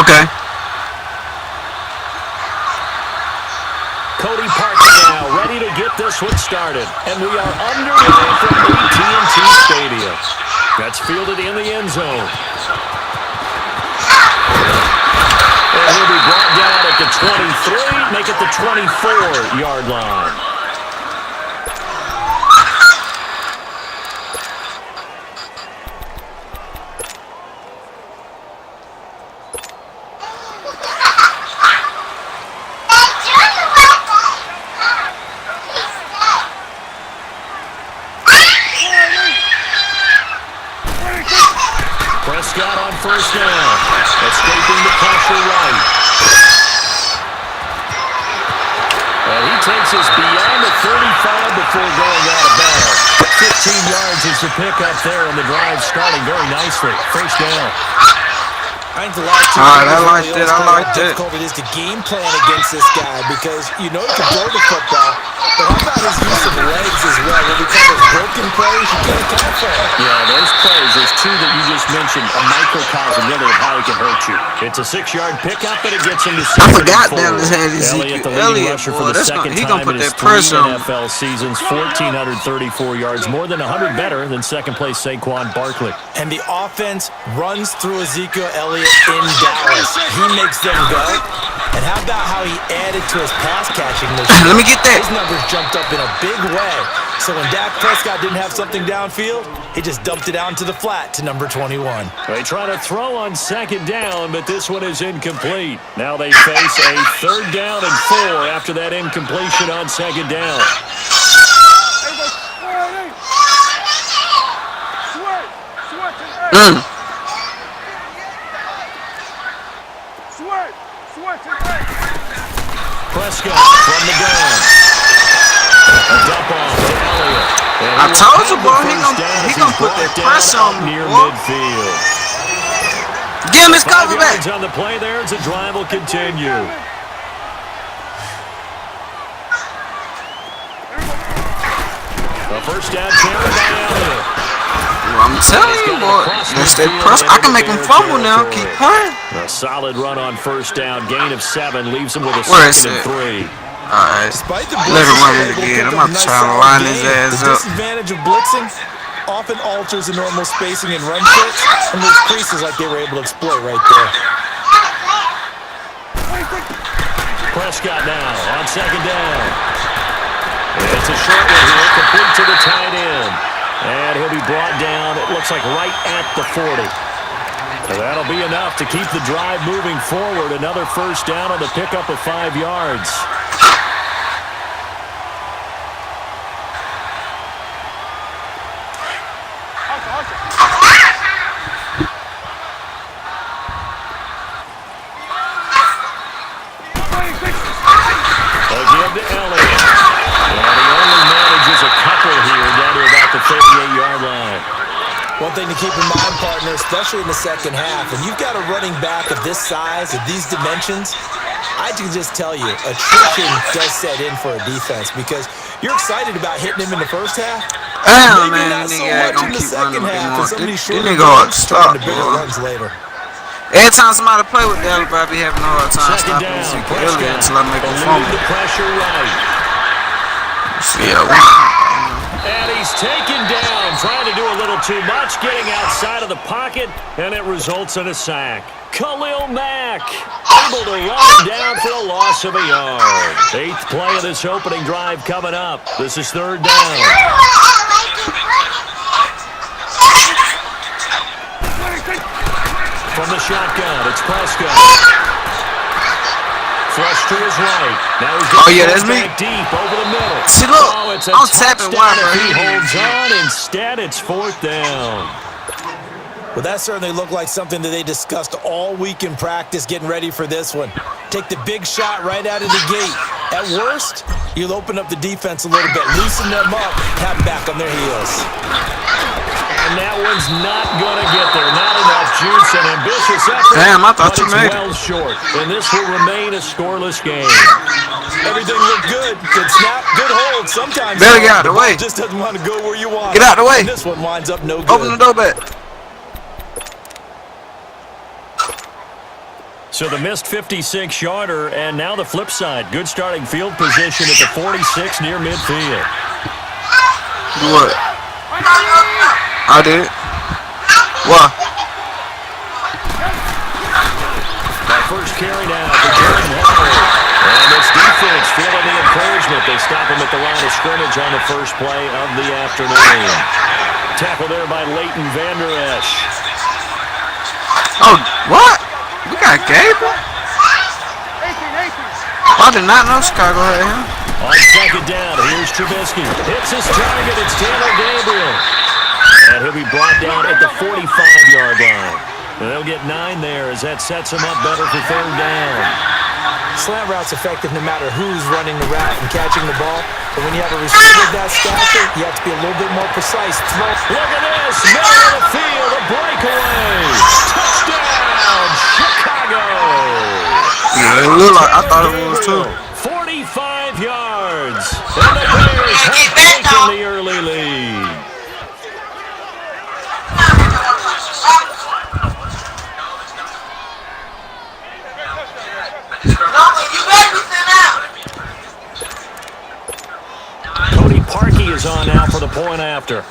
Okay. Cody Parker now ready to get this one started. And we are underway from AT&T Stadium. That's fielded in the end zone. And he'll be brought down at the 23, make it the 24-yard line. Prescott on first down. Escaping the pressure right. And he takes us beyond the 35 before going out of bounds. 15 yards is the pickup there, and the drive starting very nicely. First down. I ain't lie to you. I liked it. I liked it. Difficult it is to game plan against this guy because you know he can throw the football, but how about his use of legs as well? What we call those broken plays, you can't account for it. Yeah, those plays, those two that you just mentioned, a microcosm really of how he can hurt you. It's a 6-yard pickup, but it gets him to 6. I forgot Dallas had Ezekiel Elliott, for the second he time gonna put in his that pressure on. NFL seasons, 1,434 yards, more than 100 better than second-place Saquon Barkley. And the offense runs through Ezekiel Elliott in Dallas. He makes them go. And how about how he added to his pass catching this year? Let me get that. His numbers jumped up in a big way. So when Dak Prescott didn't have something downfield, he just dumped it out into the flat to number 21. They try to throw on second down, but this one is incomplete. Now they face a 3rd down and 4 after that incompletion on second down. Prescott from the gun. A dump off to Elliott. I told you, boy, he gonna put that pressure on me, near boy. midfield. Give him his cover 5 back. yards on the play there as the drive will continue. The first down carry by Elliott. I'm telling you, boy. That's that pressure. I can make him fumble now. Keep playing. A solid run on first down. Gain of 7 leaves him with a Where is 2nd and 3. Alright. Let him run it again. I'm about to try to line his ass The up. disadvantage of blitzing often alters the normal spacing and run checks, and those creases like they were able to exploit right there. Prescott now on second down. It's a short one here, complete to the tight end. And he'll be brought down, it looks like right at the 40. So that'll be enough to keep the drive moving forward. Another first down on the pickup of 5 yards. They'll give to Elliott. And he only manages a couple here down to about the 38-yard line. One thing to keep in mind, partner, especially in the second half, and you've got a running back of this size, of these dimensions, I can just tell you, attrition does set in for a defense because you're excited about hitting him in the first half. Damn, Maybe man, not so nigga, much in gonna the keep second running half, and some of these this shorter nigga hard to runs stop, turn to bigger boy. runs later. Every time somebody play with Dallas, I be having a hard time Second stopping down, Ezekiel Elliott until I make him eluding fumble. the pressure right. Yeah, And he's taken down, trying to do a little too much, getting outside of the pocket, and it results in a sack. Khalil Mack able to run him down for a loss of a yard. 8th play of this opening drive coming up. This is 3rd down. From the shotgun, it's Prescott. Flush to his right. Now he's going that's me. back deep over the middle. See, look, It's a I'm tapping touchdown wide, if bro. he holds on. Instead, it's 4th down. Well, that certainly looked like something that they discussed all week in practice getting ready for this one. Take the big shot right out of the gate. At worst, you'll open up the defense a little bit, loosen them up, have them back on their heels. And that one's not going to get there. Not enough juice and ambitious effort. Damn, I thought you made it. Well short. And this will remain a scoreless game. Everything looked good. Good snap, good hold. Sometimes Better get out of the way. Just doesn't want to go where you want. Get out of the way. And this one winds up no good. Open the door back. So the missed 56-yarder, and now the flip side. Good starting field position at the 46 near midfield. What? I did. What? That first carry now for Jordan Howard. And it's defense feeling the encouragement. They stop him at the line of scrimmage on the first play of the afternoon. Tackled there by Leighton Vander Esch. Oh, what? We got Gabriel? I did not know Chicago had him. On second down, here's Trubisky. Hits his target. It's Taylor Gabriel. And he'll be brought down at the 45-yard line. And they'll get 9 there as that sets him up better for third down. Slant route's effective no matter who's running the route and catching the ball. But when you have a receiver of that stature, you have to be a little bit more precise. Look at this. Middle of the field. A breakaway. Touchdown, Chicago. Yeah, it looked like I thought it was too. 45 yards. And the Bears have taken the early lead. Cody Parkey is on now for the point after.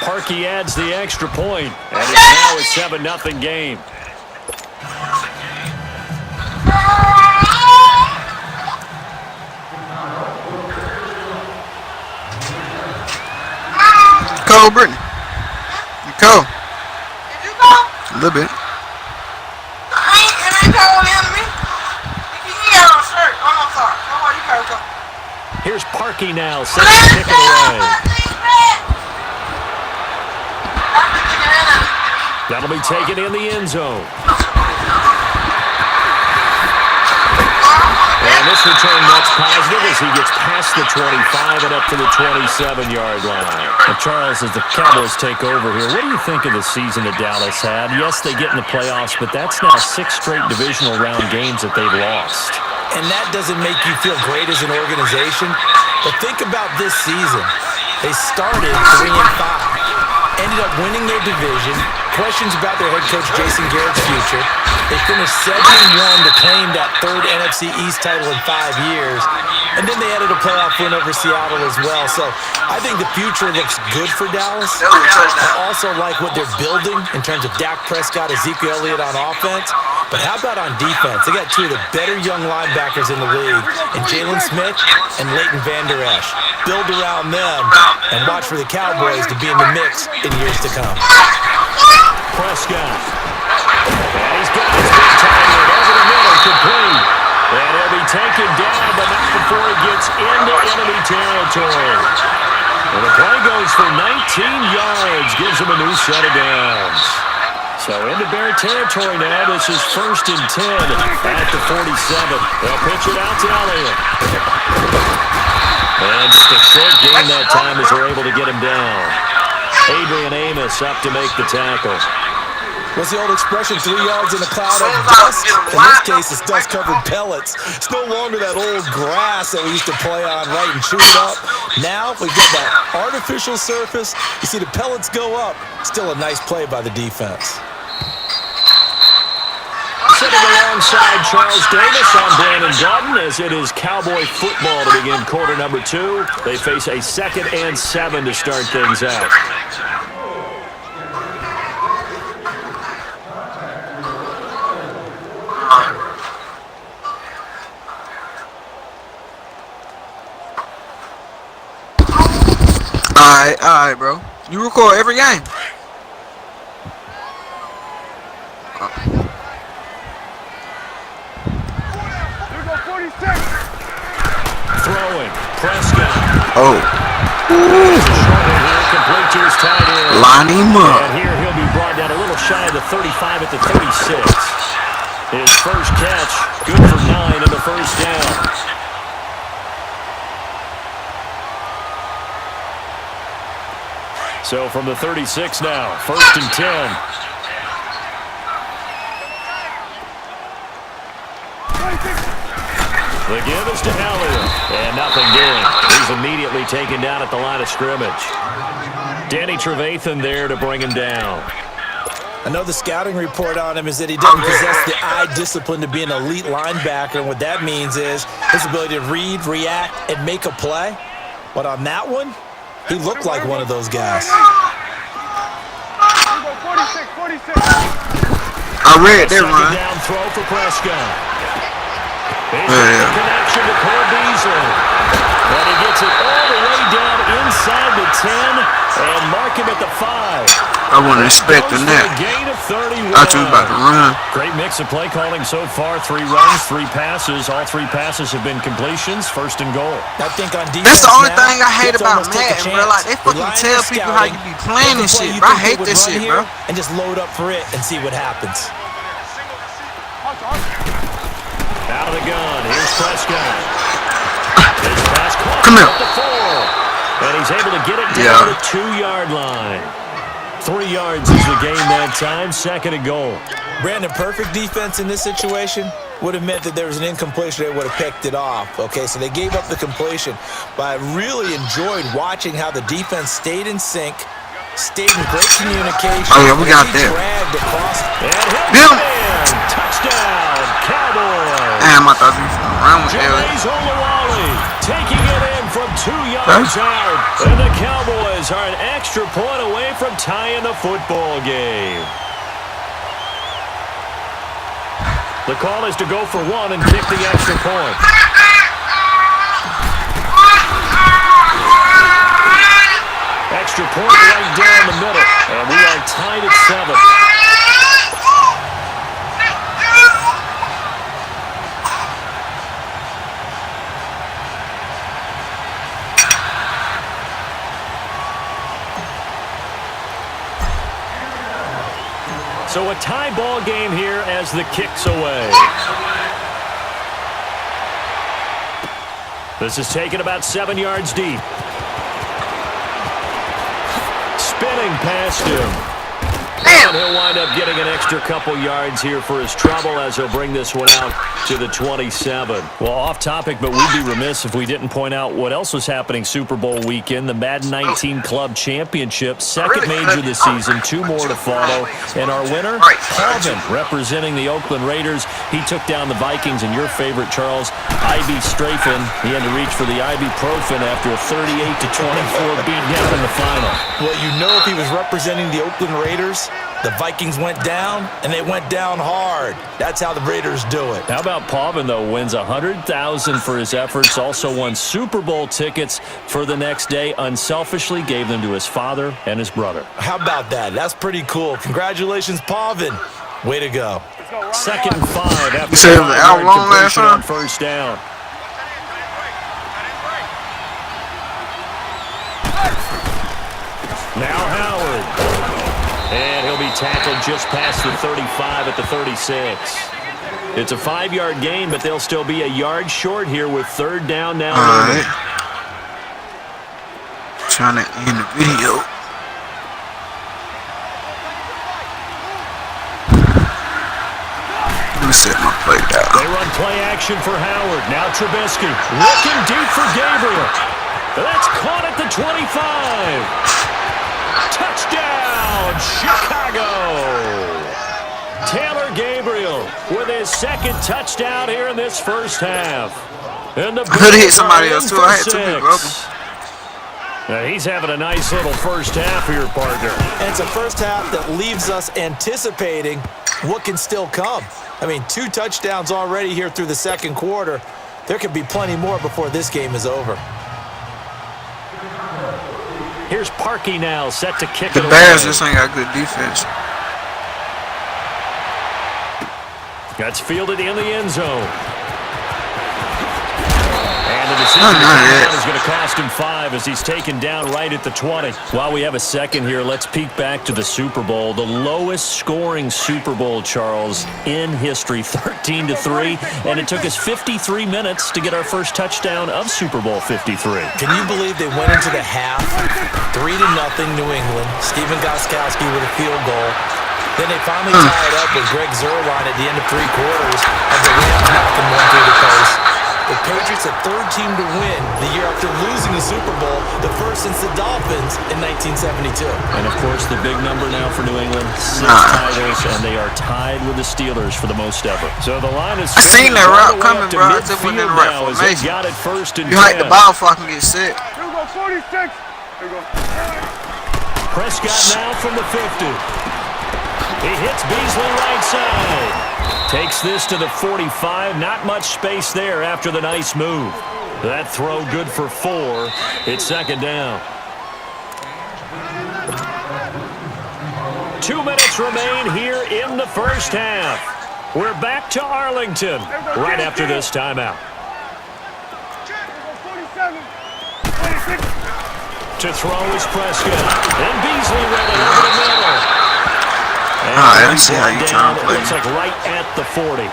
Parkey adds the extra point, and it's now a 7-0 game. Cole, Brittany. You cold? Did you go? A little bit. I ain't cold in me. You got on a shirt. Oh, no, sorry. Oh, you gotta go. Here's Parkey now, set to kick it away. That'll be taken in the end zone. And this return that's positive as he gets past the 25 and up to the 27-yard line. Now, Charles, as the Cowboys take over here, what do you think of the season that Dallas had? Yes, they get in the playoffs, but that's now 6 straight divisional round games that they've lost. And that doesn't make you feel great as an organization. But think about this season. They started 3-5, ended up winning their division. Questions about their head coach Jason Garrett's future. They finished 7-1 to claim that third NFC East title in 5 years. And then they added a playoff win over Seattle as well. So I think the future looks good for Dallas. I also like what they're building in terms of Dak Prescott, Ezekiel Elliott on offense. But how about on defense? They got 2 of the better young linebackers in the league, in Jalen Smith and Leighton Vander Esch. Build around them and watch for the Cowboys to be in the mix in years to come. Prescott. And he's got his big tight end over the middle, complete. And he'll be taken down, but not before he gets into enemy territory. And the play goes for 19 yards, gives him a new set of downs. So into Bear territory now. This is 1st and 10 at the 47. They'll pitch it out to Elliott. And just a short gain that time as they're able to get him down. Adrian Amos up to make the tackle. What's the old expression, 3 yards in a cloud of dust? In this case, it's dust-covered pellets. It's no longer that old grass that we used to play on, right, and chew it up. Now, we've got that artificial surface. You see the pellets go up. Still a nice play by the defense. Sitting alongside Charles Davis, I'm Brandon Gordon, as it is Cowboy football to begin quarter number 2. They face a 2nd and 7 to start things out. All right, bro. You record every game. Throwing, Prescott. Oh. Complete to his tight end. Line him up. And here he'll be brought down a little shy of the 35 at the 36. His first catch, good for 9 in the first down. So from the 36 now, 1st and 10. The give is to Elliott, and nothing doing. He's immediately be taken down at the line of scrimmage. Danny Trevathan there to bring him down. I know the scouting report on him is that he doesn't possess the eye discipline to be an elite linebacker, and what that means is his ability to read, react, and make a play. But on that one, he looked like one of those guys. I read that run. Down throw for Prescott. Connection to Cole Beasley. And he gets it all the way down inside the 10 and mark him at the 5. I wasn't expecting that. Gain of 31. I was about to run. Great mix of play calling so far. 3 runs, 3 passes. All 3 passes have been completions. First and goal. I think on defense that's the only now, thing I hate about Madden, Madden, bro. Like, they fucking tell people how you be playing and shit, bro. I hate this shit, bro. And just load up for it and see what happens. Out of the gun. Here's Prescott. His pass caught Come here. at the 4. And he's able to get it down to the 2-yard line. 3 yards is the gain that time. Second and goal. Brandon, perfect defense in this situation would have meant that there was an incompletion. They would have picked it off. Okay, so they gave up the completion. But I really enjoyed watching how the defense stayed in sync, stayed in great communication. Oh, yeah, we got that. Dragged across. And touchdown, Cowboys. Damn, I thought he was around with Elliott. Taking it in from 2 yards out. And the Cowboys are an extra point away from tying the football game. The call is to go for 1 and kick the extra point. Extra point right down the middle. And we are tied at 7. So a tie ball game here as the kick's away. This is taken about 7 yards deep. Spinning past him. And he'll wind up getting an extra couple yards here for his trouble as he'll bring this one out to the 27. Well, off topic, but we'd be remiss if we didn't point out what else was happening Super Bowl weekend. The Madden 19 Club Championship, second major this season, 2 more to follow. And our winner, Pavan, representing the Oakland Raiders. He took down the Vikings, and your favorite, Charles, Ibuprofen. He had to reach for the ibuprofen after a 38-24 beatdown in the final. Well, you know, if he was representing the Oakland Raiders, the Vikings went down, and they went down hard. That's how the Raiders do it. How about Pavan, though, wins $100,000 for his efforts, also won Super Bowl tickets for the next day, unselfishly gave them to his father and his brother. How about that? That's pretty cool. Congratulations, Pavan. Way to go. 2nd and 5 after said the how long last on time? first down. Now Howard. And he'll be tackled just past the 35 at the 36. It's a 5-yard gain, but they'll still be a yard short here with 3rd down now. All right. Trying to end the video. Let me set my play down. They run play action for Howard. Now Trubisky looking deep for Gabriel. That's caught at the 25. Touchdown, Chicago! Taylor Gabriel with his 2nd touchdown here in this first half. And the I could have hit somebody else too. I had 2 people open. Now he's having a nice little first half here, partner. And it's a first half that leaves us anticipating what can still come. I mean, 2 touchdowns already here through the 2nd quarter. There could be plenty more before this game is over. Here's Parkey now, set to kick The it Bears away. just ain't got good defense. That's fielded in the end zone. And the decision is going to cost him 5 as he's taken down right at the 20. While we have a second here, let's peek back to the Super Bowl. The lowest scoring Super Bowl, Charles, in history, 13-3. And it took us 53 minutes to get our first touchdown of Super Bowl 53. Can you believe they went into the half 3-0 New England? Stephen Gostkowski with a field goal. Then they finally tied up with Greg Zuerlein at the end of 3 quarters as the Rams knocked him one through the post. The Patriots, a third team to win the year after losing the Super Bowl, the first since the Dolphins in 1972. And, of course, the big number now for New England, 6 titles, and they are tied with the Steelers for the most ever. So the line is... I seen that route coming, bro. I just went in the right formation. Got it first and you hike the ball before I can get sick. Here we go, 46. Here we go. Prescott now from the 50. He hits Beasley right side. Takes this to the 45. Not much space there after the nice move. That throw good for 4. It's second down. 2 minutes remain here in the first half. We're back to Arlington right after this timeout. To throw is Prescott. And Beasley running over the middle. I see how you trying to play. Looks like right at the 40.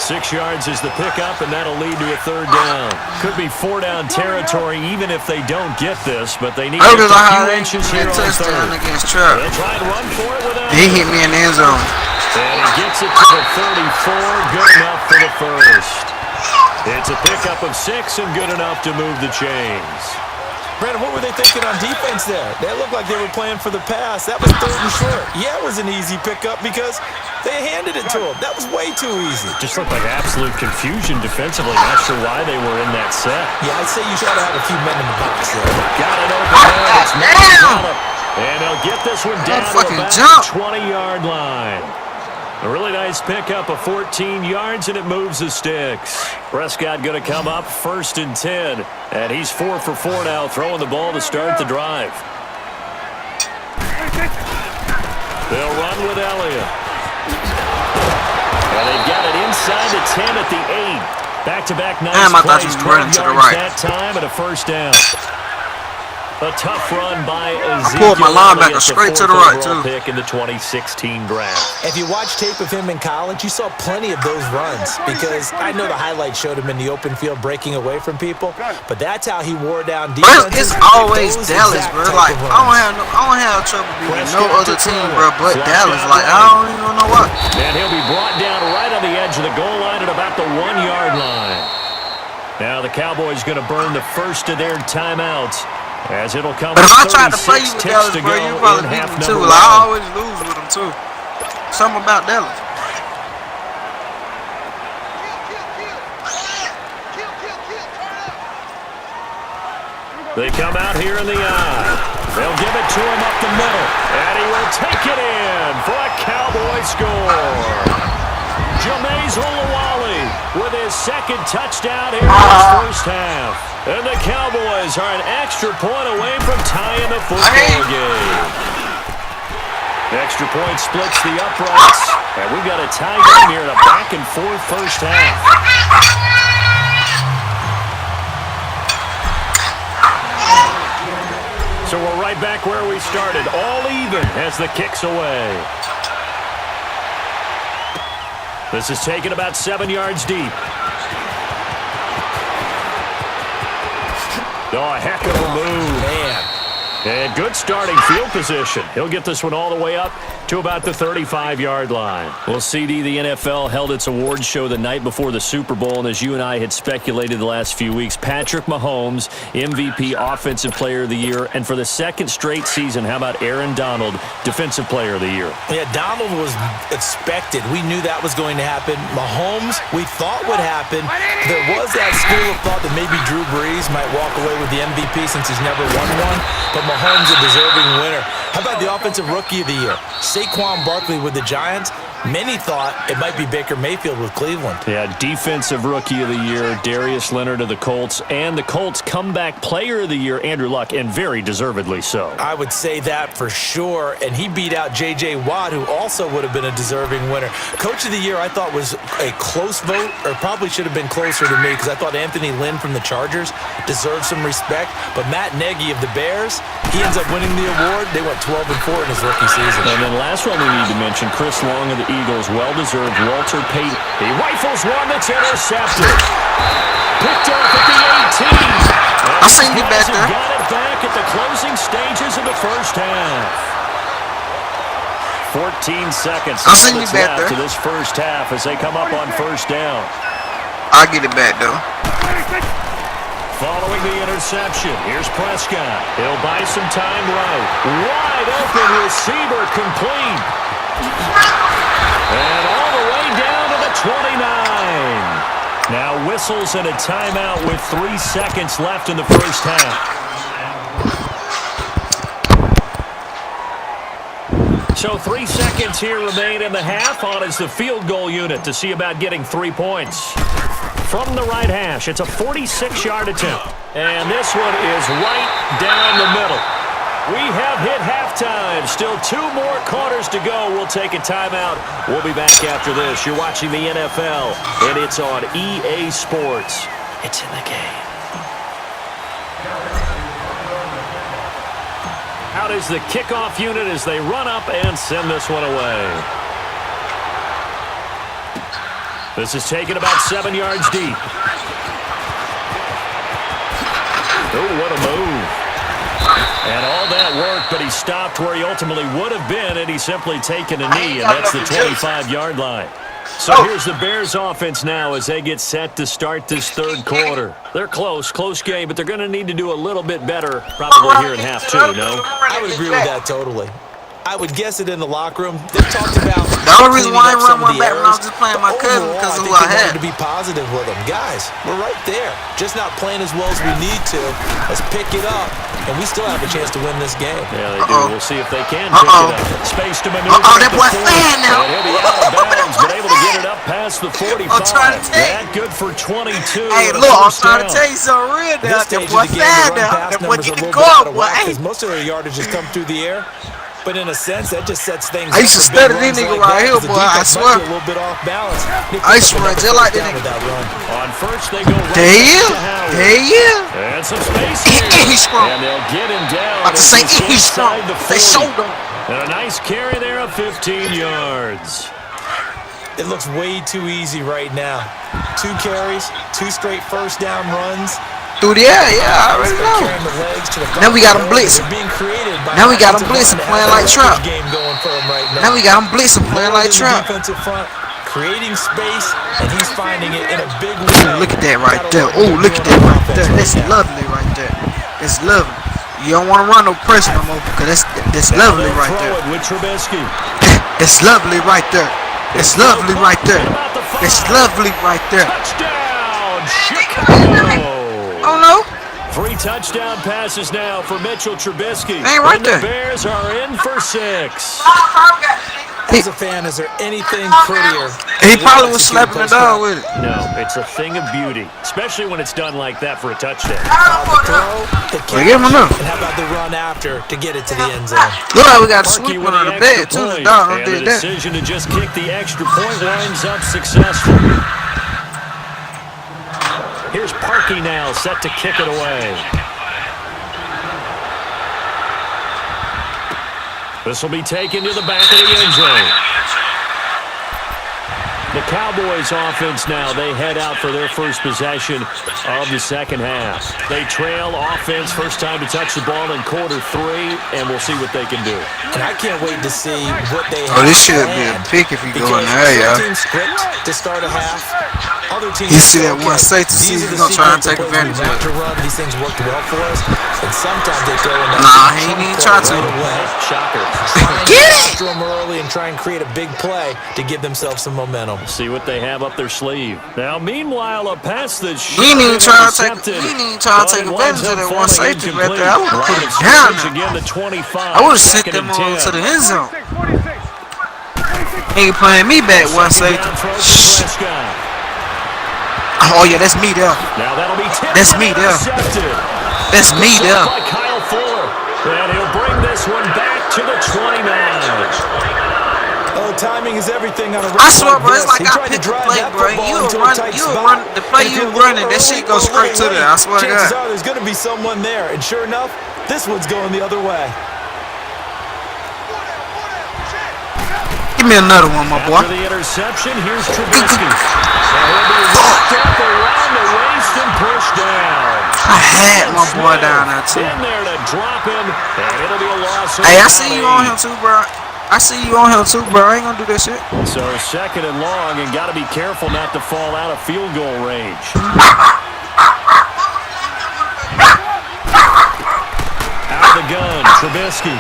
6 yards is the pickup, and that'll lead to a third down. Could be 4-down territory even if they don't get this, but they need to get a few inches here on third. Against Trap. They'll try and run for it without He hit me in the end zone. And he gets it to the 34. Good enough for the first. It's a pickup of 6 and good enough to move the chains. Brandon, what were they thinking on defense there? They looked like they were playing for the pass. That was third and short. Yeah, it was an easy pickup because they handed it to him. That was way too easy. Just looked like absolute confusion defensively. Not sure why they were in that set. Yeah, I'd say you should have had a few men in the box there. Got it open there. It's Marshall. And they'll get this one down to about the 20-yard line. A really nice pickup of 14 yards, and it moves the sticks. Prescott going to come up first and 10. And he's 4 for 4 now, throwing the ball to start the drive. They'll run with Elliott. And they've got it inside the 10 at the 8. Back-to-back nice plays, 12 yards that time, and a first down. A tough run by Ezekiel. I pulled my linebacker straight to the right, too. Pick in the 2016 draft. If you watch tape of him in college, you saw plenty of those runs because I know the highlights showed him in the open field breaking away from people, but that's how he wore down defense. It's always Dallas, bro. Like, I don't have trouble beating no other team, bro, but Dallas. Like, I don't even know what. And he'll be brought down right on the edge of the goal line at about the 1-yard line. Now the Cowboys going to burn the first of their timeouts. As it'll come but if I with tried to play you 36 with ticks Dallas, to bro, go you probably in beat half them number too. 1. I always lose with them too. Something about Dallas. They come out here in the eye. They'll give it to him up the middle. And he will take it in for a Cowboy score. Jameis Olawale with his second touchdown here in his first half. And the Cowboys are an extra point away from tying the football game. Extra point splits the uprights. And we've got a tie game here in a back-and-forth first half. So we're right back where we started. All even as the kick's away. This is taken about 7 yards deep. Oh, a heck of a move. Man. And good starting field position. He'll get this one all the way up to about the 35-yard line. Well, CD, the NFL held its awards show the night before the Super Bowl, and as you and I had speculated the last few weeks, Patrick Mahomes, MVP, Offensive Player of the Year, and for the second straight season, how about Aaron Donald, Defensive Player of the Year? Yeah, Donald was expected. We knew that was going to happen. Mahomes, we thought would happen. There was that school of thought that maybe Drew Brees might walk away with the MVP since he's never won one, but Mahomes a deserving winner. How about the Offensive Rookie of the Year? Saquon Barkley with the Giants. Many thought it might be Baker Mayfield with Cleveland. Yeah, Defensive Rookie of the Year, Darius Leonard of the Colts, and the Colts Comeback Player of the Year, Andrew Luck, and very deservedly so. I would say that for sure, and he beat out J.J. Watt, who also would have been a deserving winner. Coach of the Year, I thought, was a close vote, or probably should have been closer to me, because I thought Anthony Lynn from the Chargers deserved some respect, but Matt Nagy of the Bears, he ends up winning the award. They went 12-4 in his rookie season. And then last one we need to mention, Chris Long of the Eagles, well-deserved. Walter Payton. He rifles one that's intercepted. Picked off at the 18. I seen you back there. Got it back at the closing stages of the first half. 14 seconds. I seen you back there. To this first half as they come up on first down. I'll get it back, though. Following the interception, here's Prescott. He'll buy some time right. Wide open receiver complete. And all the way down to the 29. Now whistles and a timeout with 3 seconds left in the first half. So 3 seconds here remain in the half. On is the field goal unit to see about getting 3 points. From the right hash, it's a 46-yard attempt. And this one is right down the middle. We have hit halftime. Still 2 more quarters to go. We'll take a timeout. We'll be back after this. You're watching the NFL, and it's on EA Sports. It's in the game. Out is the kickoff unit as they run up and send this one away. This is taken about 7 yards deep. Oh, what a move. And all that work, but he stopped where he ultimately would have been, and he's simply taken a knee, and that's the 25-yard line. So here's the Bears offense now as they get set to start this third quarter. They're close game, but they're going to need to do a little bit better probably here in half two, no? I would agree with that totally. I would guess it in the locker room. They talked about the only reason why I run one back when I was just playing my cousin because of who I had. To be positive with them. Guys, we're right there. Just not playing as well as we need to. Let's pick it up, and we still have a chance to win this game. Yeah, they do. We'll see if they can pick it up. Space to maneuver. That boy fan now. And he'll be out of bounds, but able to get it up past the 45. I'm trying to tell you. That good for 22. Hey, look, I'm trying to tell you something real now. That boy fan now. That boy get the goal, boy. Because most of their yardage just come through the air. But in a sense, that just sets things I used to study this nigga right here, boy. I swear. A little bit off balance. I used to run just like that nigga. On first, they go right And some space here. He's strong. And they'll get him down. About to say he's strong. They showed him. And a nice carry there of 15 yards. It looks way too easy right now. 2 carries, 2 straight first down runs. Through the air, yeah, I already know. Now we got him blitzing. Now we got him blitzing, playing like Trump. Now we got him blitzing, playing like Trump. Creating space, and he's finding it in a big way. Look at that right there. Oh, look at that right there. That's lovely right there. That's lovely. You don't want to run no pressure no more because that's lovely right there. That's lovely right there. That's lovely right there. That's lovely right there. Touchdown, Chicago. Oh no! 3 touchdown passes now for Mitchell Trubisky. Ain't right there. The Bears are in for 6. As a fan, is there anything prettier? He probably was slapping the dog with it. No, it's a thing of beauty, especially when it's done like that for a touchdown. The throw, the catch, give him enough. And how about the run after to get it to the end zone? Look like we got a sweep under the bed too. The dog did that. The decision to just kick the extra point winds up successful. Here's Parkey now, set to kick it away. This will be taken to the back of the end zone. The Cowboys offense now, they head out for their first possession of the second half. They trail offense, first time to touch the ball in quarter 3, and we'll see what they can do. And I can't wait to see what they have. Oh, this should be a pick if you go in there, yeah. Teams script to start a half. Other teams you see that one safety, see he's going to try and take advantage of it. These things worked well for us, and sometimes they throw in that. Nah, he ain't even trying to. Shocker. Get it! Them early and try and create a big play to give themselves some momentum. See what they have up their sleeve. Now, meanwhile, a pass that we ain't even trying to take advantage of that one safety right there. I would have put it down there. I would have sent them on to the end zone. He ain't playing me back one safety. Oh yeah, that's me there. That's me there. That's me there. And he'll bring this one back to the 29. Oh, timing is everything on a I swear, bro, it's like I pick a play, bro. You'll run, the play you running, that shit goes straight to there. I swear to God. Chances are there's going to be someone there, and sure enough, this one's going the other way. Give me another one, my boy. After the interception, here's Trubisky. He'll be locked up around the waist and pushed down. I had my boy down there too. In there to drop him, and it'll be a loss. Hey, I see you on him too, bro. I see you on him too, bro. I ain't gonna do that shit. So 2nd and long, and got to be careful not to fall out of field goal range. Out of the gun, Trubisky.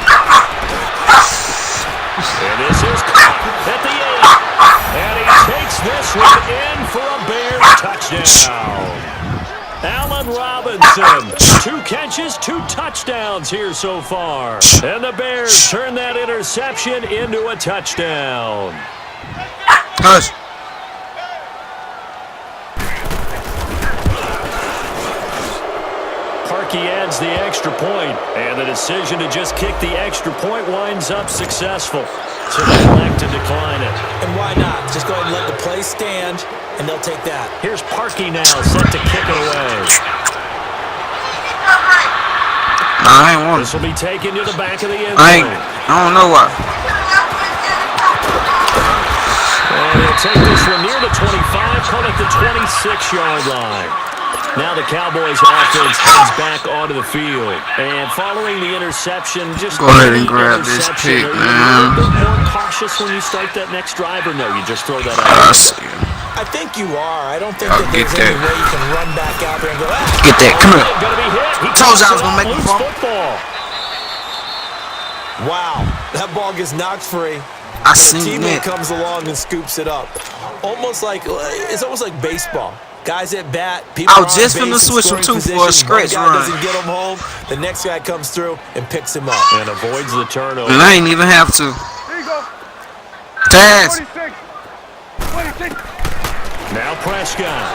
And this is caught at the 8. And he takes this one in for a Bears touchdown. Allen Robinson, 2 catches, 2 touchdowns here so far. And the Bears turn that interception into a touchdown. Hush. Parkey adds the extra point, and the decision to just kick the extra point winds up successful. So they elect to decline it. And why not? Just go ahead and let the play stand, and they'll take that. Here's Parkey now, set to kick it away. Nah, I ain't want This will be taken to the back of the end I zone. don't know why. And he'll take this one near the 25, call it the 26-yard line. Now the Cowboys offense heads back onto the field. And following the interception, just go ahead and grab this pick, are you man. a little bit more cautious when you start that next drive, or no, you just throw that I out? see. I think you are. I don't think I'll that get there's any that. way you can run back out there and go, Get that. Come here. Gonna be hit. He Told you I gets was it gonna off make him loose fall. football. wow, that ball gets knocked free. I A seen teammate that. comes along and scoops it up. It's almost like baseball. Guys at bat, people I are was on just base finna in switch him scoring too for a position. scratch One guy run. doesn't get him home. The next guy comes through and picks him up. And avoids the turnover. And I ain't even have to. Here you go. Taz. 26. 26. Now Prescott.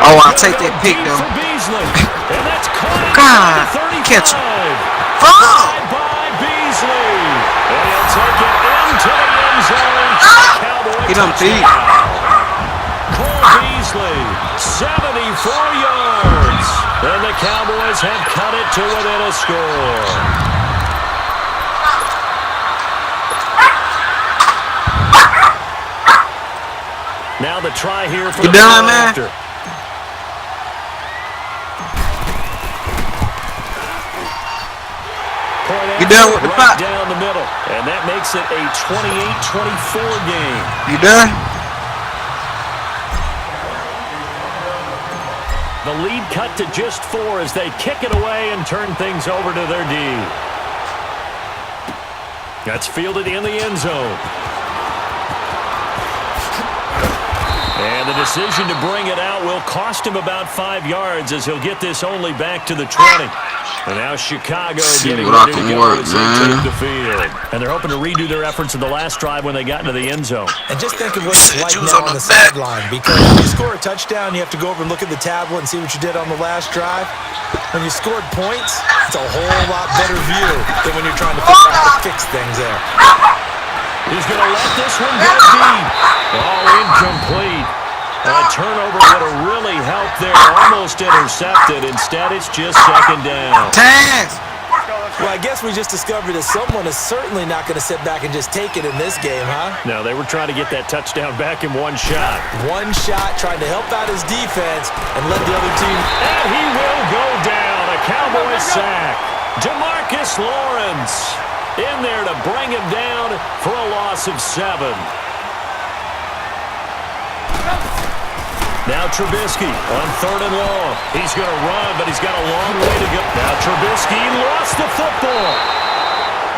Oh, I'll take that pick, Deep though. for Beasley. And that's caught God, at the 35. catch him. By Fuck! Beasley. And he'll take it into the end zone. Cowboy He done beat. touchdown. Cole Beasley, 74 yards. And the Cowboys have cut it to within a score. Now the try here for You the done, ball man? after. Point You done with the right pot? down the middle. And that makes it a 28-24 game. You done? The lead cut to just 4 as they kick it away and turn things over to their D. That's fielded in the end zone. And the decision to bring it out will cost him about 5 yards as he'll get this only back to the 20. And now Chicago getting what I ready to can go work, as they man. take the field. And they're hoping to redo their efforts in the last drive when they got into the end zone. And just think of what it's like Juice now on on the the back. sideline. Because when you score a touchdown, you have to go over and look at the tablet and see what you did on the last drive. When you scored points, it's a whole lot better view than when you're trying to figure out how to fix things there. He's going to let this one go deep. Oh, incomplete. A turnover would have really helped there. Almost intercepted. Instead, it's just second down. Taz. Well, I guess we just discovered that someone is certainly not going to sit back and just take it in this game, huh? No, they were trying to get that touchdown back in one shot. One shot, trying to help out his defense and let the other team. And he will go down. A Cowboy sack. DeMarcus Lawrence in there to bring him down for a loss of 7. Now Trubisky on 3rd and long. He's going to run, but he's got a long way to go. Now Trubisky lost the football.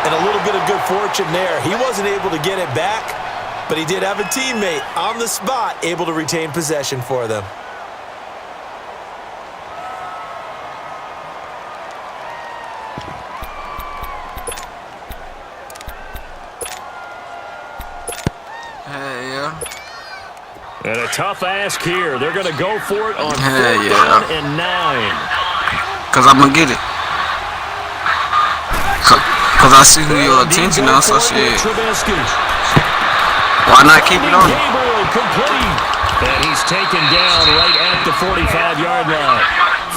And a little bit of good fortune there. He wasn't able to get it back, but he did have a teammate on the spot able to retain possession for them. Hey, yeah. And a tough ask here. They're going to go for it on Hell 4th yeah. down and 9. Cause I'm gonna get it. Cause I see who your attention now, so shit. Why not keep it on? Gabriel complete. And he's taken down right at the 45-yard line.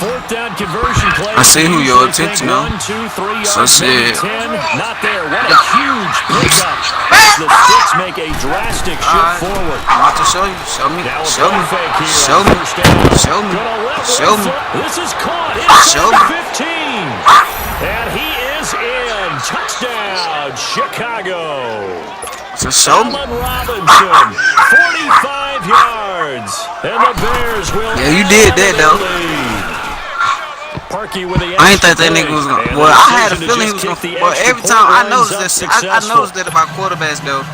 4th down conversion play. I see who your attention now. 1, 2, 3 yards, So shit. 10. Not there. What a huge pickup. The sticks make a drastic shift forward. I'm about to show you. Show me. Now a Show me. fake here Show on me. 1st down. Show me. Gonna let Show one me. foot. This is caught Show inside me. the 15. And he is in. Touchdown, Chicago. show me. Allen Robinson, 45 yards. And the Bears will Yeah, you did that though. Parkey with the I ain't think that nigga was gonna. Well, I had a feeling he was gonna. Well, every time I noticed this, I noticed that about quarterbacks though.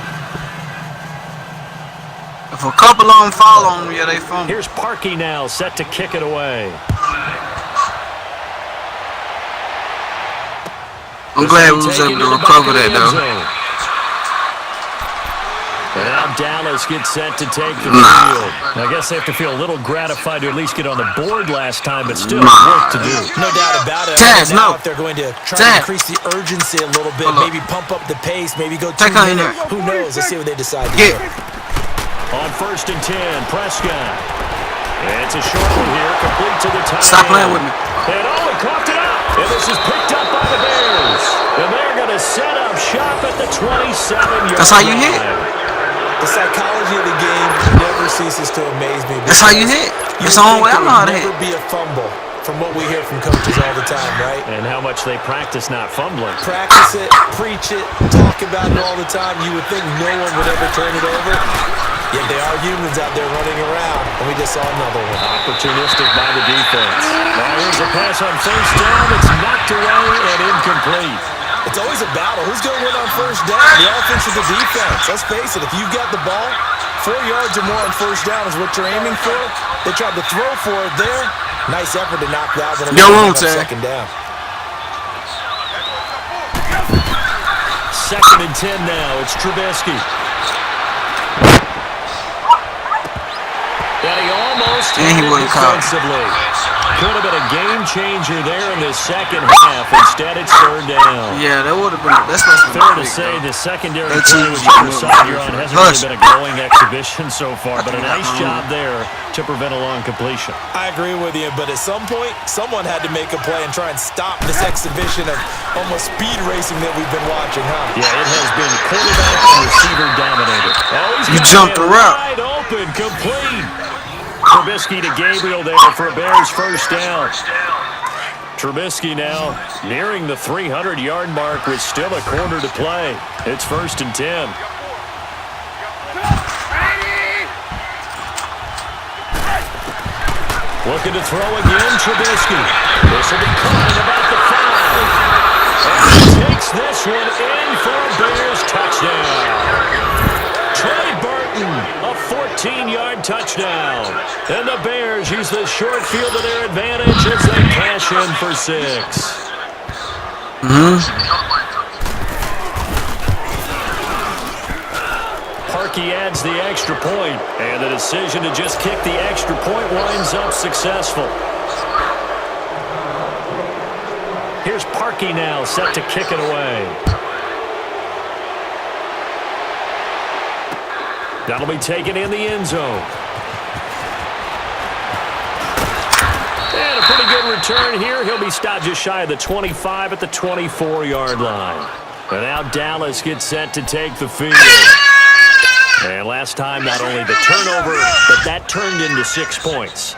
If a couple of them fall on them, yeah, they fumble. Here's Parkey now, set to kick it away. I'm glad we was able to recover that though. And now Dallas gets set to take the field. I guess they have to feel a little gratified to at least get on the board last time, but still work to do. No doubt about it. Taz, now if they're going to try to increase the urgency a little bit, maybe pump up the pace, maybe go 2 minutes. Who knows? Let's see what they decide to do. On 1st and 10, Prescott. It's a short one here, complete to the tight end. Stop playing with me. And he coughed it up. And this is picked up by the Bears. And they're going to set up shop at the 27-yard line. That's how you hit. The psychology of the game never ceases to amaze me. That's how you hit. It's the only way I know how to hit. Never be a fumble from what we hear from coaches all the time, right? And how much they practice not fumbling. Practice it, preach it, talk about it all the time. You would think no one would ever turn it over. Yet they are humans out there running around, and we just saw another one. Opportunistic by the defense. Now here's a pass on 1st down. It's knocked away and incomplete. It's always a battle. Who's going to win on 1st down? The offense or the defense? Let's face it, if you've got the ball, 4 yards or more on 1st down is what you're aiming for. They tried to throw for it there. Nice effort to knock that one on 2nd down. 2nd and 10 now. It's Trubisky. And he almost hit it defensively. Could have been a game changer there in the 2nd half. Instead, it's 3rd down. Yeah, that would have been. That's fair to say the secondary play with the side you're on hasn't really been a glowing exhibition so far, but a nice job there to prevent a long completion. I agree with you, but at some point, someone had to make a play and try and stop this exhibition of almost speed racing that we've been watching, huh? Yeah, it has been quarterback and receiver dominated. You jumped the route. Wide open, complete. Trubisky to Gabriel there for a Bears 1st down. Trubisky now nearing the 300-yard mark with still a quarter to play. It's 1st and 10. Looking to throw again, Trubisky. This will be caught about the 5. And he takes this one in for a Bears touchdown. Trey Burton, a 14-yard touchdown. And the Bears use the short field to their advantage as they cash in for 6. Parkey adds the extra point, and the decision to just kick the extra point winds up successful. Here's Parkey now, set to kick it away. That'll be taken in the end zone. And a pretty good return here. He'll be stopped just shy of the 25 at the 24-yard line. And now Dallas gets set to take the field. And last time, not only the turnover, but that turned into 6 points.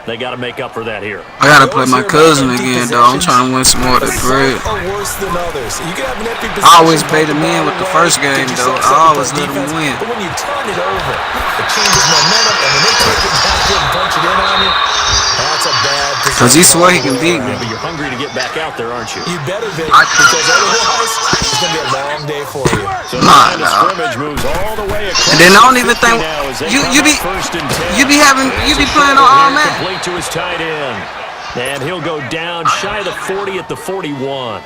They got to make up for that here. I got to play my cousin again, though. I'm trying to win some more of the bread. I always baited me in with the first game, though. I always let them win. But when you turn it over, it changes momentum, and when they take it back and punch it in on you, that's a bad position. Because he swear he can beat me. But you're hungry to get back out there, aren't you? You better be, because otherwise, it's going to be a long day for you. So the line of scrimmage moves all the way across. And then I don't even think you be playing on all man. Complete to his tight end. And he'll go down shy of the 40 at the 41.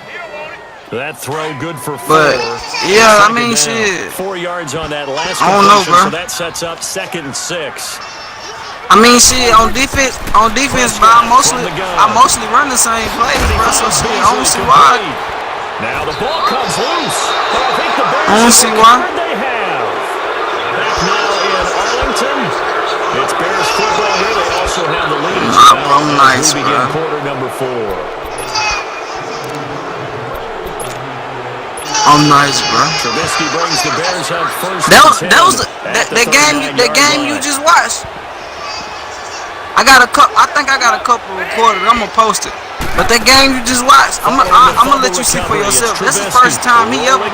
That throw good for 4. But yeah, I mean shit. 4 yards on that last I don't know, bro. So that sets up 2nd and 6. I mean shit, on defense, but I mostly run the same plays, bro. So shit, I don't see why. Now the ball comes loose. But I think the Bears I don't see why. They have. Back now in Arlington. It's Bears football here. They also have the lead. I'm nice, we begin bro. quarter number 4. I'm nice, bro. Trubisky brings the Bears up 1st. That game you just watched. I think I got a couple recorded. I'm gonna post it. But that game you just watched, I'm gonna let you see for yourself. This is the first time he ever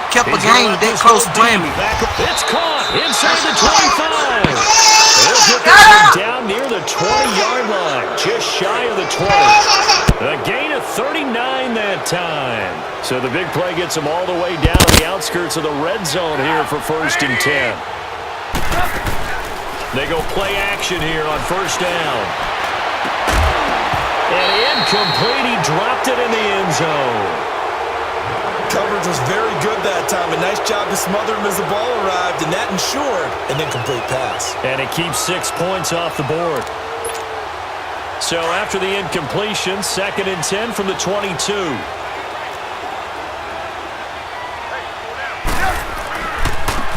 kept a game that close to playing me. It's caught inside the 25. They'll get this one down near the 20-yard line, just shy of the 20. A gain of 39 that time. So the big play gets them all the way down to the outskirts of the red zone here for 1st and 10. They go play action here on 1st down. And incomplete. He dropped it in the end zone. Coverage was very good that time. A nice job to smother him as the ball arrived, and that ensured an incomplete pass. And it keeps 6 points off the board. So after the incompletion, 2nd and 10 from the 22.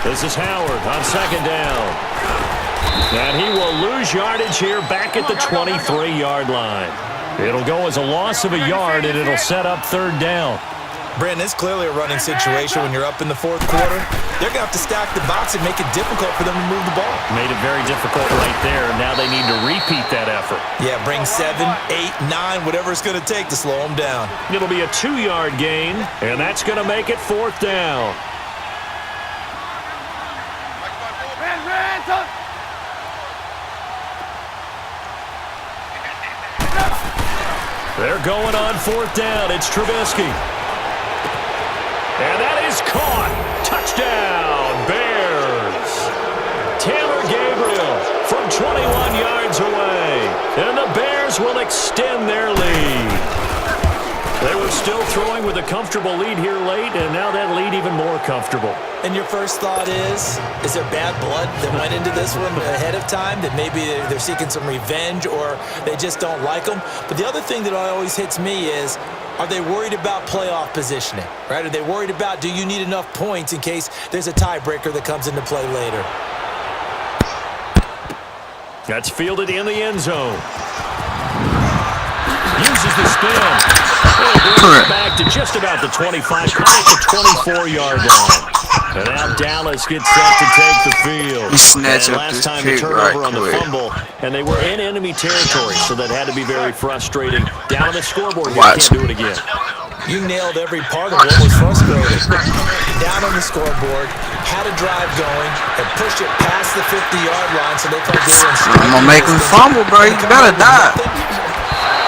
This is Howard on 2nd down. And he will lose yardage here back at the 23-yard line. It'll go as a loss of a yard, and it'll set up 3rd down. Brandon, it's clearly a running situation when you're up in the 4th quarter. They're going to have to stack the box and make it difficult for them to move the ball. Made it very difficult right there. Now they need to repeat that effort. Yeah, bring 7, 8, 9, whatever it's going to take to slow them down. It'll be a 2-yard gain, and that's going to make it 4th down. They're going on 4th down. It's Trubisky. And that is caught. Touchdown, Bears. Taylor Gabriel from 21 yards away. And the Bears will extend their lead. They were still throwing with a comfortable lead here late, and now that lead even more comfortable. And your first thought is there bad blood that went into this one ahead of time, that maybe they're seeking some revenge or they just don't like them? But the other thing that always hits me is, are they worried about playoff positioning, right? Are they worried about, do you need enough points in case there's a tiebreaker that comes into play later? That's fielded in the end zone. Uses the spin. Brings it back to just about the 25, at the 24-yard line. And now Dallas gets set to take the field. And last time the turnover on the fumble, and they were in enemy territory, so that had to be very frustrating. Down on the scoreboard, you can't do it again. You nailed every part of what was frustrating. Down on the scoreboard, had a drive going, and pushed it past the 50-yard line, so they thought they were in. I'm gonna make him fumble, bro. You better die.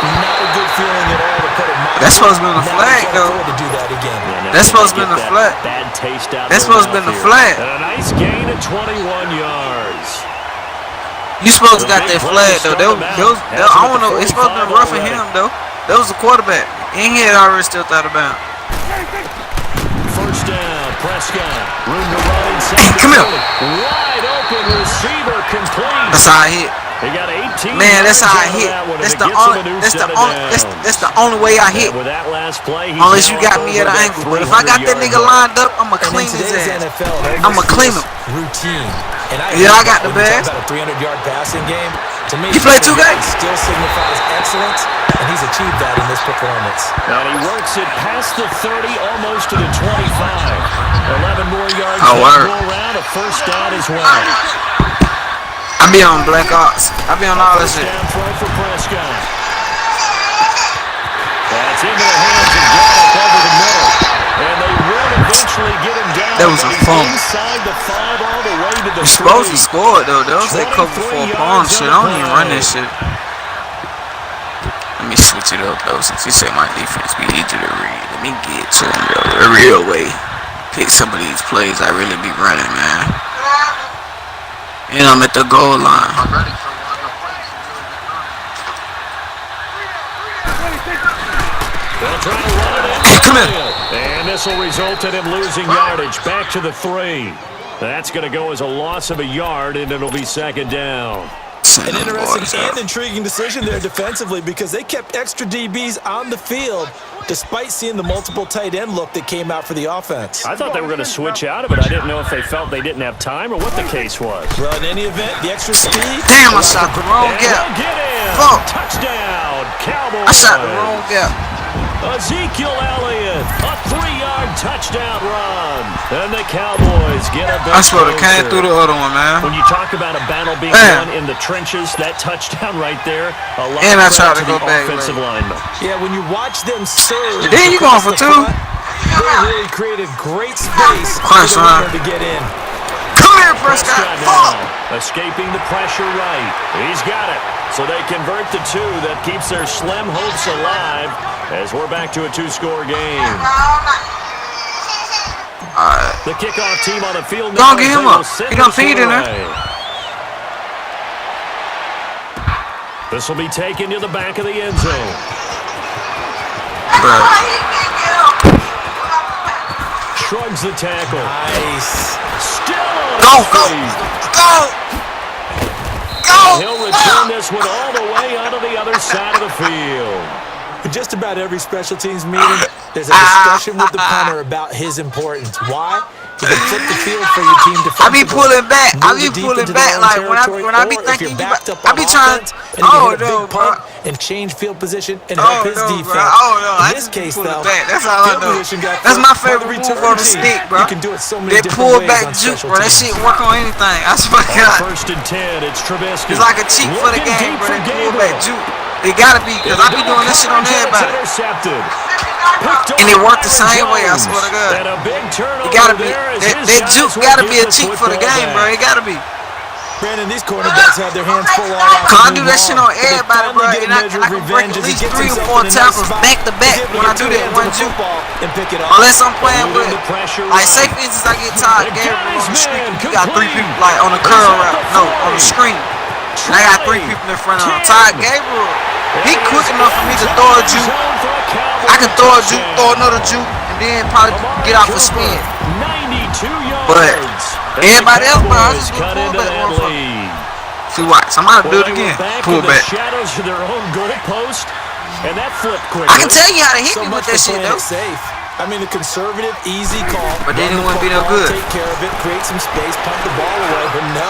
Not a good feeling at all to put a mind. That's supposed to be the flag, though. To do that again. That's supposed to be the flag. Bad taste out. That's supposed to be the flag. And a nice gain of 21 yards. You supposed to got that flag, though. I don't know. It's supposed to be roughing him, though. That was the quarterback. And he had already still thought about. 1st down, Prescott. Room to run inside. Come here. Wide open receiver complete. That's how I hit. They got 18. Man, that's how I hit. That's the only way I hit. With that last play, unless you got me at an angle. But if I got that nigga lined up, I'ma clean his ass. I'ma clean him. Routine. Yeah, I got the bag. About a 300-yard passing game. To me, you play 2 games? Still signifies excellence, and he's achieved that in this performance. And he works it past the 30, almost to the 25. 11 more yards to go around. A 1st down as well. I be on Black Ops. I be on all this shit. Down throw for Prescott. That's into the hands of Gallup over the middle. And they will eventually get him down. That was a fumble. Inside the 5 all the way to the 3. You're supposed to score it, though. That was that cover for a pawn shit. I don't even run that shit. Let me switch it up, though, since you say my defense be easy to read. Let me get to him, though, the real way. Pick some of these plays I really be running, man. And I'm at the goal line. They'll try to run it in. Hey, come here. And this will result in him losing yardage back to the 3. That's going to go as a loss of a yard, and it'll be 2nd down. An interesting and intriguing decision there defensively, because they kept extra DBs on the field despite seeing the multiple tight end look that came out for the offense. I thought they were going to switch out of it. I didn't know if they felt they didn't have time or what the case was. Well, in any event, the extra speed. Damn, I shot the wrong gap. Get in. Fuck. Touchdown, Cowboys. I shot the wrong gap. Ezekiel Elliott, a 3-yard touchdown run. And the Cowboys get a big I swear to came through the other one, man. When you talk about a battle being won in the trenches, that touchdown right there, a lot and I of tried to credit go to the back, offensive lineman. Yeah, when you watch them serve, then you going for two. They really created great space for the runner to get in. Come here, Prescott. Now, escaping the pressure right. He's got it. So they convert the 2. That keeps their slim hopes alive as we're back to a 2-score game. The kickoff team on the field now. Don't get him up. He done feed in there. This will be taken to the back of the end zone. Shrugs the tackle. Nice. Still on Go. He'll return this one all the way onto the other side of the field. In just about every special teams meeting, there's a discussion with the punter about his importance. Why? You can flip the field for your team defensively. I be pulling back. Like when I be thinking, I be trying. Oh no, bro. And change field position and help his defense. In this case, though, that's all I know. That's my favorite move on the stick, bro. You can do it so many different pull ways back on juke, special bro. That teams. shit work on anything. I swear to God. First and 10, it's Trubisky. It's like a cheat for the game, bro. That pull back juke. It gotta be, because I be doing this shit on everybody. And it worked the same way, I swear to God. It gotta be. That juke gotta be a cheat for the game, bro. It gotta be. Brandon, these quarterbacks have their hands full all out. Cause I do that shit on everybody, bro. And I can break at least 3 or 4 tackles back to back when I do that one juke. Unless I'm playing with, like, say for instance, I get Todd Gabriel on the screen. You got 3 people, like, on the curl route. No, on the screen. And I got 3 people in front of him. Todd Gabriel, he quick enough for me to throw a juke. I can throw a juke, throw another juke, and then probably get off a spin. But everybody else, bro, I just get pulled back, motherfucker. See, watch. I'm about to do it again. Pull back. Shadows of their own goalpost, and that flipped quickly. I can tell you how to hit me with that shit, though. Safe. I mean, a conservative, easy call. But they didn't want to be no good. Take care of it, create some space, punt the ball away. But no,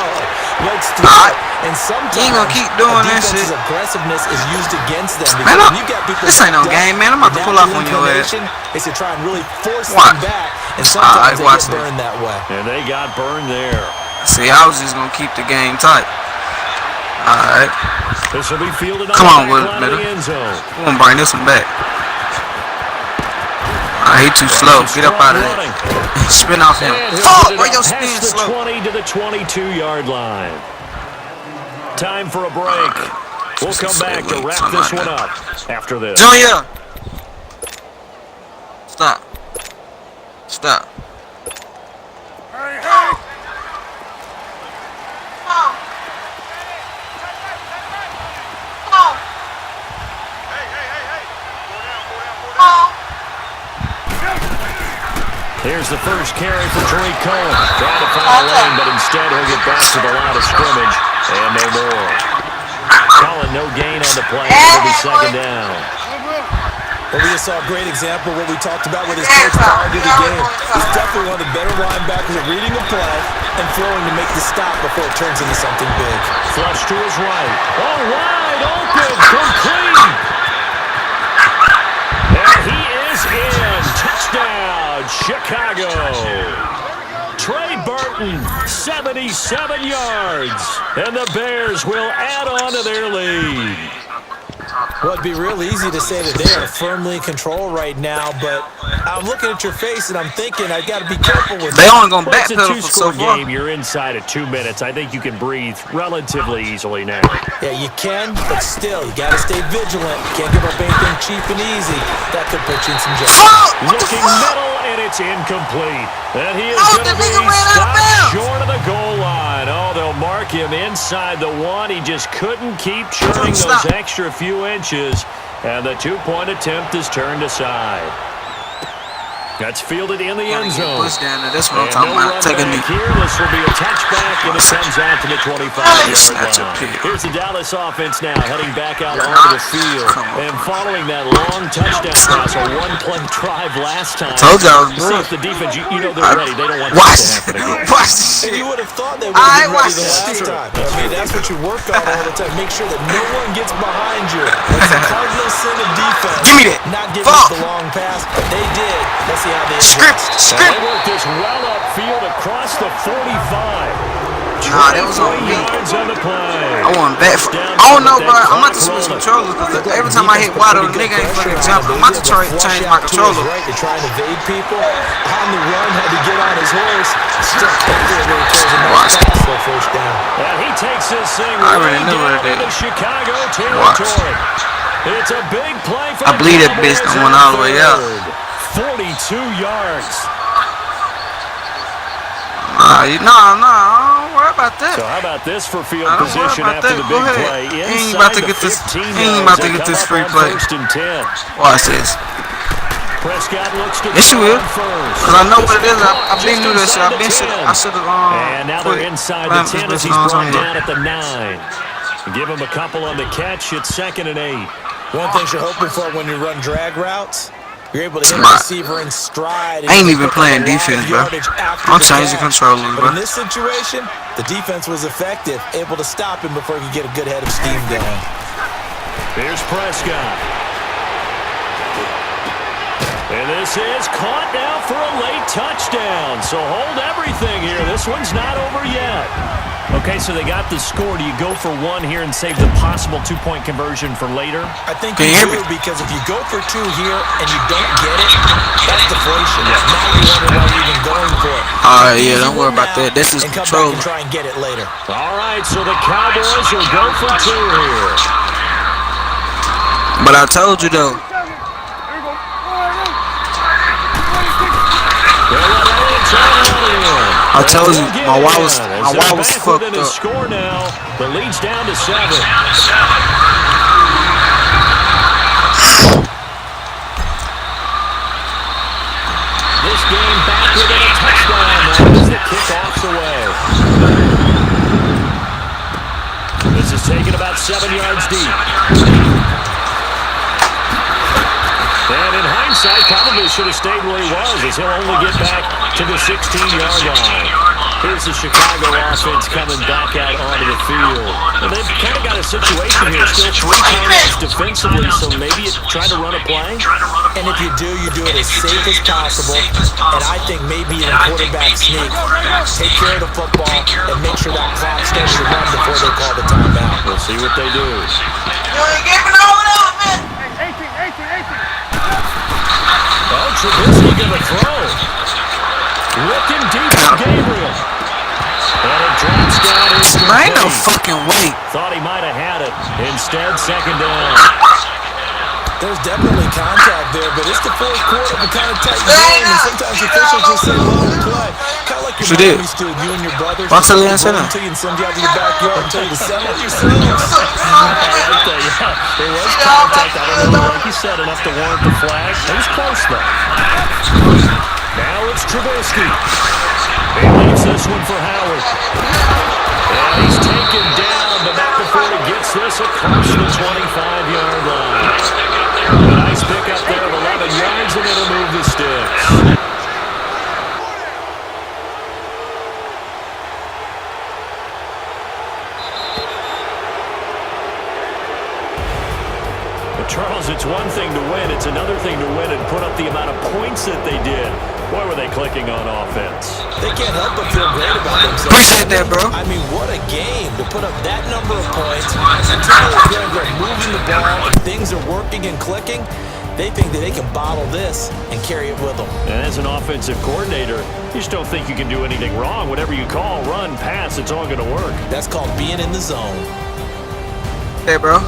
let's do it. And sometimes you ain't gonna keep doing that shit. Aggressiveness is used against them. Man, you got people this ain't no game, man. I'm about to pull off on your ass. Is to try and really force them back. And sometimes they get burned that way. And they got burned there. See, I was just gonna keep the game tight. Alright. This will be fielded come on, Will, man. We're gonna bring this one back. He too slow. Get up out of there. Spin off him. Oh, why your spin slow? 20 to the 22-yard line. Time for a break. We'll come back to wrap this one up after this. Junior! Stop. Stop. Hey, hey! Here's the first carry for Tariq Cohen. Trying to find a lane, but instead he'll get back to the line of scrimmage. And no more. Calling no gain on the play. It'll be second down. Well, we just saw a great example of what we talked about with his coach prior to the game. He's definitely one of the better linebackers at reading a play and throwing to make the stop before it turns into something big. Flush to his right. Oh, wide open. Complete. And he is in. Touchdown, Chicago. Trey Burton, 77 yards. And the Bears will add on to their lead. Well, it'd be real easy to say that they are firmly in control right now, but I'm looking at your face and I'm thinking I've got to be careful with they only going to it's a backpedal for so far. Game. You're inside of 2 minutes. I think you can breathe relatively easily now. Yeah, you can, but still, you got to stay vigilant. You can't give up anything cheap and easy. That could put you in some jail. Looking middle, and it's incomplete. And he is going to be stopped short of the goal line. Oh, they'll mark him inside the 1. He just couldn't keep churning those extra few inches, and the 2-point attempt is turned aside. That's fielded in the end zone. Down there. That's what I'm talking about. Take a knee. Here, this will be a touchback, and it comes out to the 25-yard line. Here's the Dallas offense now heading back out onto the field. And following that long touchdown pass, a one-play drive last time. I told you I was see if the defense, you know they're ready. They don't want this to happen again. Watch this shit. And you would have thought they would have been ready the last time. I mean, that's what you work on all the time. Make sure that no one gets behind you. That's the cardinal sin of defense. Give me Read it. Not giving Fuck. us the long pass, but they did. Let's see how they Script. adjust. They worked this well upfield across the 45. Nah, that was on me. Yards on the play. I want back. I don't know, bro. I'm about to switch controllers because every time I hit water, the nigga ain't fucking jumping. I'm about to try to change my controller. Right, to try and evade people. On the run, had to get on his horse. Struck there where he throws a nice pass for a first down. And he takes this thing I already way knew what down it into is. Chicago Watch. territory. It's a big play for I the believe that bitch Cowboys went on all the way up. third. 42 yards. Nah, don't worry about that. So how about this for field I don't worry position about after that. the Go big ahead. play? He ain't Inside about to the get this. 15 He ain't about to yards. get They this come free up on play. 1st and 10. Watch this. Prescott looks to Yes, you throw will. on first. Cause I know what it is. I've been Just through this shit. inside the 10. I should have And now they're inside the 10 as he's brought down at the 9. Give him a couple on the catch. It's 2nd and 8. One thing you're hoping for when you run drag routes, you're able to hit the Smart. receiver in stride. I ain't even playing defense, bro. I'm changing controllers, But bro. in this situation, the defense was effective, able to stop him before he could get a good head of steam going. Here's Prescott. And this is caught now for a late touchdown. So hold everything here. This one's not over yet. Okay, so they got the score. Do you go for one here and save the possible 2-point conversion for later? I think Can you you hear do, me? because if you go for 2 here and you don't get it, that's deflation. Now you wonder why you're even going for it. Alright, Easy yeah, don't worry win about now that. This is and come back control. and try and get it later. All right, so the Cowboys will go for 2 here. But I told you though. I told you, my wall was fucked up. Score now. The lead's down to 7. This game back within a touchdown now as the kickoff's away. This is taken about 7 yards deep. And in hindsight, probably should have stayed where he was, as he'll only get back to the 16-yard line. Here's the Chicago offense coming back out onto the field. And they've kind of got a situation here, still 3 timeouts defensively, so maybe you try to run a play. And if you do it as safe as possible. And I think maybe even quarterback sneak. Take care of the football and make sure that clock starts to run before they call the timeout. We'll see what they do. You ain't giving over that, man. 18. Oh, Trubisky gonna throw. Looking deep for Gabriel. And it drops down into There ain't no fucking way. Thought he might have had it. Instead, 2nd down. There's definitely contact there, but it's the fourth quarter of a kind of tight game, and sometimes officials just say long play. Kind of like your She did. mom used to, you and your brothers. What's the just answer now? until you and send you out to your backyard and tell you to settle yourselves. There was contact. I don't know, like you said, enough to warrant the flag. It was close, though. Now it's Trubisky. He leaves this one for Howard. And he's taken down, but not before he gets this across the 25-yard line. A nice pickup there of 11 yards, and it'll move the sticks. But Charles, it's one thing to win. It's another thing to win and put up the amount of points that they did. Boy, were they clicking on offense. They can't help but feel great about themselves. Appreciate that, bro. I mean, what a game to put up that number of points. Until they're feeling great, moving the ball, and things are working and clicking. They think that they can bottle this and carry it with them. And as an offensive coordinator, you just don't think you can do anything wrong. Whatever you call, run, pass, it's all going to work. That's called being in the zone. Hey, bro.